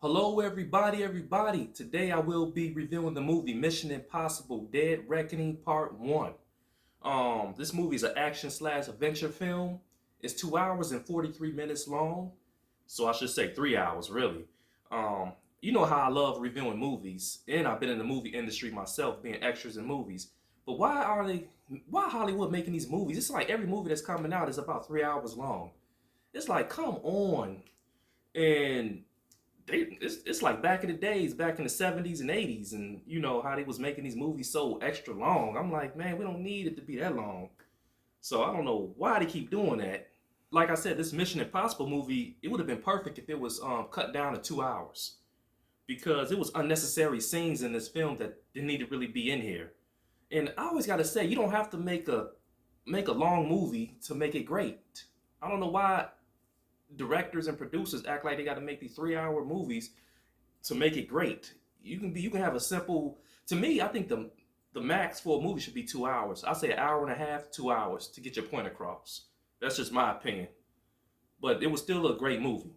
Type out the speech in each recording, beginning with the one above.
Hello everybody. Today I will be reviewing the movie Mission Impossible Dead Reckoning Part 1. This movie is an action slash adventure film. It's 2 hours and 43 minutes long. So I should say 3 hours really. Um, you know how I love reviewing movies, and I've been in the movie industry myself, being extras in movies. But why Hollywood making these movies? It's like every movie that's coming out is about 3 hours long. It's like, come on. And it's like back in the days, back in the 70s and 80s, and you know how they was making these movies so extra long. I'm like, man, we don't need it to be that long. So I don't know why they keep doing that. Like I said, this Mission Impossible movie, it would have been perfect if it was cut down to 2 hours, because it was unnecessary scenes in this film that didn't need to really be in here. And I always gotta say, you don't have to make a long movie to make it great. I don't know why directors and producers act like they got to make these 3 hour movies to make it great. You can have a simple. To me, I think the max for a movie should be 2 hours. I say an hour and a half, 2 hours to get your point across. That's just my opinion. But it was still a great movie.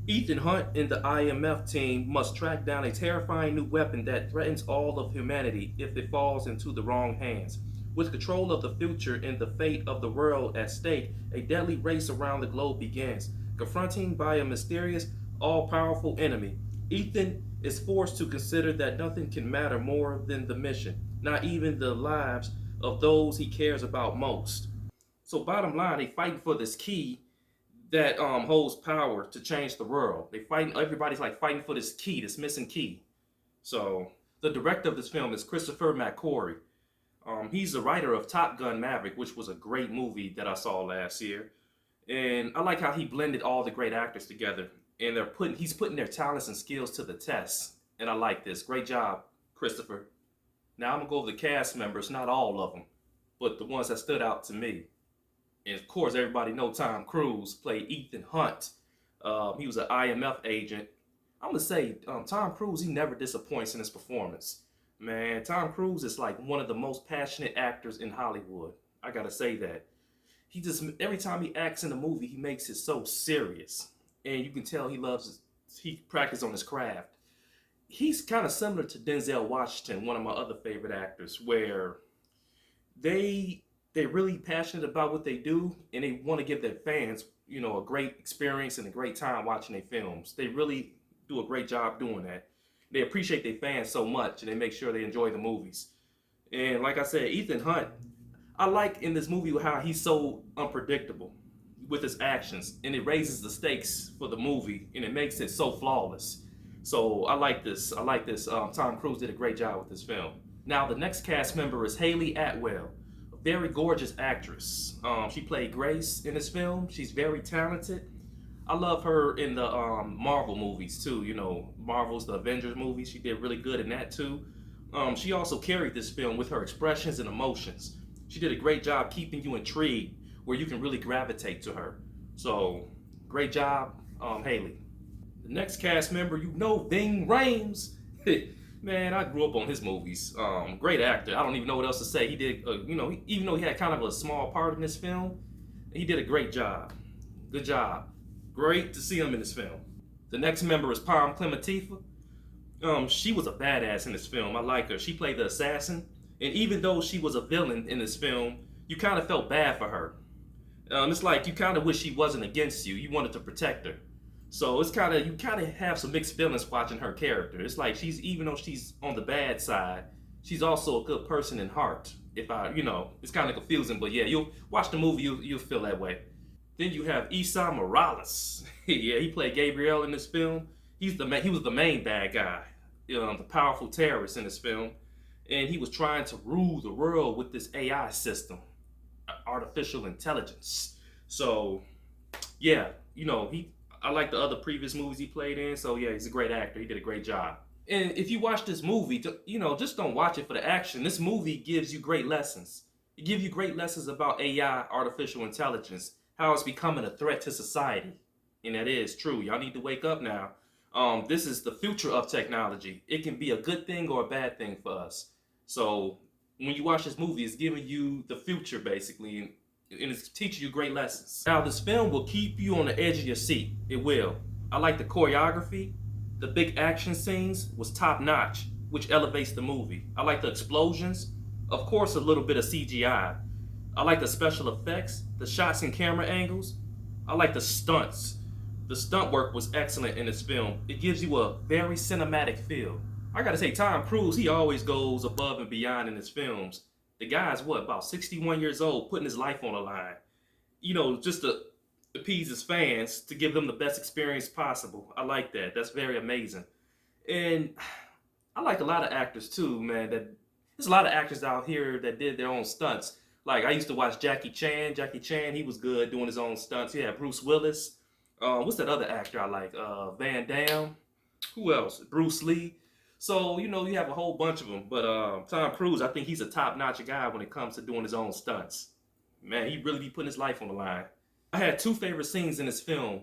Ethan Hunt and the IMF team must track down a terrifying new weapon that threatens all of humanity if it falls into the wrong hands. With control of the future and the fate of the world at stake, a deadly race around the globe begins. Confronting by a mysterious, all powerful enemy, Ethan is forced to consider that nothing can matter more than the mission, not even the lives of those he cares about most. So, bottom line, they fighting for this key that holds power to change the world. They fighting. Everybody's like fighting for this key, this missing key. So, the director of this film is Christopher McQuarrie. He's the writer of Top Gun Maverick, which was a great movie that I saw last year. And I like how he blended all the great actors together, and he's putting their talents and skills to the test. And I like this. Great job, Christopher. Now I'm gonna go over the cast members, not all of them, but the ones that stood out to me. And of course, everybody know Tom Cruise played Ethan Hunt. He was an IMF agent. I'm gonna say Tom Cruise. He never disappoints in his performance. Man, Tom Cruise is like one of the most passionate actors in Hollywood. I gotta say that. He just every time he acts in a movie, he makes it so serious, and you can tell he practiced on his craft. He's kind of similar to Denzel Washington, one of my other favorite actors, where they they're really passionate about what they do, and they want to give their fans, a great experience and a great time watching their films. They really do a great job doing that. They appreciate their fans so much, and they make sure they enjoy the movies. And like I said, Ethan Hunt, I like in this movie how he's so unpredictable with his actions, and it raises the stakes for the movie, and it makes it so flawless. So I like this. I like this. Tom Cruise did a great job with this film. Now the next cast member is Haley Atwell, a very gorgeous actress. She played Grace in this film. She's very talented. I love her in the Marvel movies too. Marvel's the Avengers movies. She did really good in that too. She also carried this film with her expressions and emotions. She did a great job keeping you intrigued where you can really gravitate to her. So, great job, Haley. The next cast member, Ving Rhames. Man, I grew up on his movies. Great actor. I don't even know what else to say. He did, even though he had kind of a small part in this film, he did a great job. Good job. Great to see him in this film. The next member is Pom Klementieff. She was a badass in this film. I like her. She played the assassin. And even though she was a villain in this film, you kind of felt bad for her. It's like you kind of wish she wasn't against you. You wanted to protect her. So you kind of have some mixed feelings watching her character. It's like even though she's on the bad side, she's also a good person in heart. It's kind of confusing, but yeah, you'll watch the movie, you'll feel that way. Then you have Esa Morales. Yeah, he played Gabriel in this film. He was the main bad guy, the powerful terrorist in this film. And he was trying to rule the world with this AI system, artificial intelligence. So, yeah, I like the other previous movies he played in. So yeah, he's a great actor. He did a great job. And if you watch this movie, just don't watch it for the action. This movie gives you great lessons. It gives you great lessons about AI, artificial intelligence, how it's becoming a threat to society. And that is true. Y'all need to wake up now. This is the future of technology. It can be a good thing or a bad thing for us. So when you watch this movie, it's giving you the future basically, and it's teaching you great lessons. Now this film will keep you on the edge of your seat. It will. I like the choreography. The big action scenes was top notch, which elevates the movie. I like the explosions, of course, a little bit of CGI. I like the special effects, the shots and camera angles. I like the stunts. The stunt work was excellent in this film. It gives you a very cinematic feel. I gotta say, Tom Cruise, he always goes above and beyond in his films. The guy's what, about 61 years old, putting his life on the line. Just to appease his fans, to give them the best experience possible. I like that. That's very amazing. And I like a lot of actors too, man. There's a lot of actors out here that did their own stunts. Like I used to watch Jackie Chan. Jackie Chan, he was good doing his own stunts. He had Bruce Willis. What's that other actor I like? Van Damme. Who else? Bruce Lee. So you have a whole bunch of them. But Tom Cruise, I think he's a top-notch guy when it comes to doing his own stunts. Man, he really be putting his life on the line. I had two favorite scenes in this film.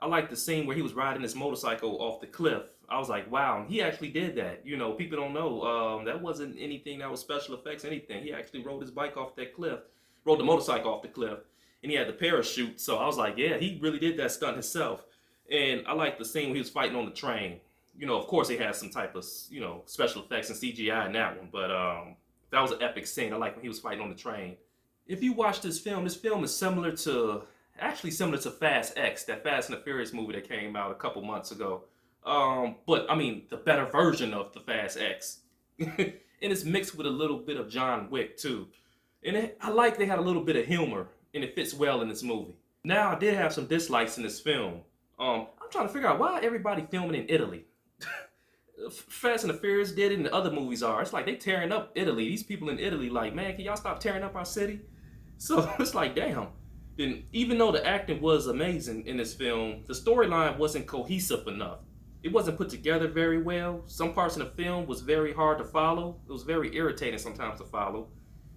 I like the scene where he was riding his motorcycle off the cliff. I was like, wow, he actually did that. People don't know. That wasn't anything that was special effects, anything. He actually rode his bike off that cliff, rode the motorcycle off the cliff, and he had the parachute. So I was like, yeah, he really did that stunt himself. And I like the scene where he was fighting on the train. Of course, he had some type of, special effects and CGI in that one. But that was an epic scene. I like when he was fighting on the train. If you watch this film is similar to Fast X, that Fast and the Furious movie that came out a couple months ago. But I mean, the better version of the Fast X. And it's mixed with a little bit of John Wick too. And I like they had a little bit of humor, and it fits well in this movie. Now, I did have some dislikes in this film. I'm trying to figure out why everybody filming in Italy. Fast and the Furious did it, and the other movies are. It's like they tearing up Italy. These people in Italy, like, man, can y'all stop tearing up our city? So it's like, damn. Then, even though the acting was amazing in this film, the storyline wasn't cohesive enough. It wasn't put together very well. Some parts in the film was very hard to follow. It was very irritating sometimes to follow.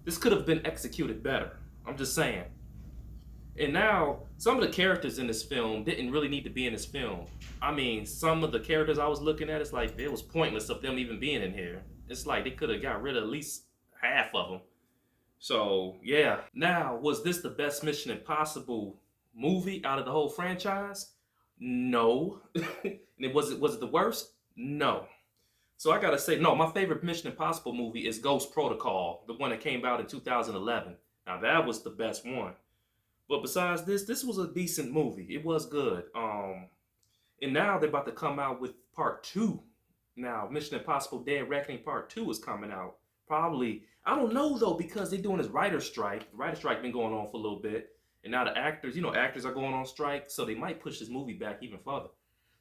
This could have been executed better. I'm just saying. And now, some of the characters in this film didn't really need to be in this film. I mean, some of the characters I was looking at, it's like it was pointless of them even being in here. It's like they could have got rid of at least half of them. So, yeah. Now, was this the best Mission Impossible movie out of the whole franchise? No. And was it the worst? No. So I gotta say, no, my favorite Mission Impossible movie is Ghost Protocol, the one that came out in 2011. Now that was the best one. But besides this was a decent movie. It was good. And now they're about to come out with part 2. Now, Mission Impossible Dead Reckoning Part 2 is coming out. Probably, I don't know though, because they're doing this writer's strike. The writer's strike been going on for a little bit. And now the actors, actors are going on strike. So they might push this movie back even further.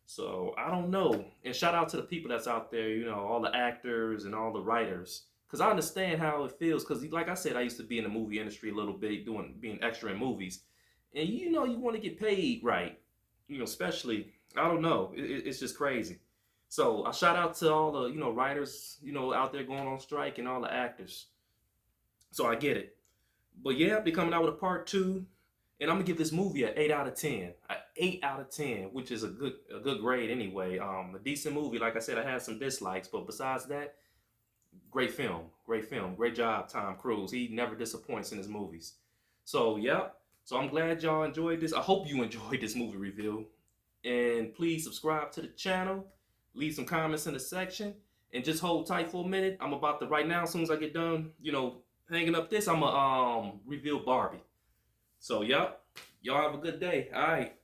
So I don't know. And shout out to the people that's out there, all the actors and all the writers. Because I understand how it feels. Because like I said, I used to be in the movie industry a little bit, being extra in movies. And you want to get paid right. Especially, I don't know. It's just crazy. So I shout out to all the, writers, out there going on strike and all the actors. So I get it. But yeah, I'll be coming out with a part 2. And I'm going to give this movie an 8 out of 10. An 8 out of 10, which is a good grade anyway. A decent movie. Like I said, I had some dislikes. But besides that, great film. Great film. Great job, Tom Cruise. He never disappoints in his movies. So, yeah. So I'm glad y'all enjoyed this. I hope you enjoyed this movie review. And please subscribe to the channel. Leave some comments in the section. And just hold tight for a minute. I'm about to, right now, as soon as I get done, hanging up this, I'm going to reveal Barbie. So, yep. Y'all have a good day. All right.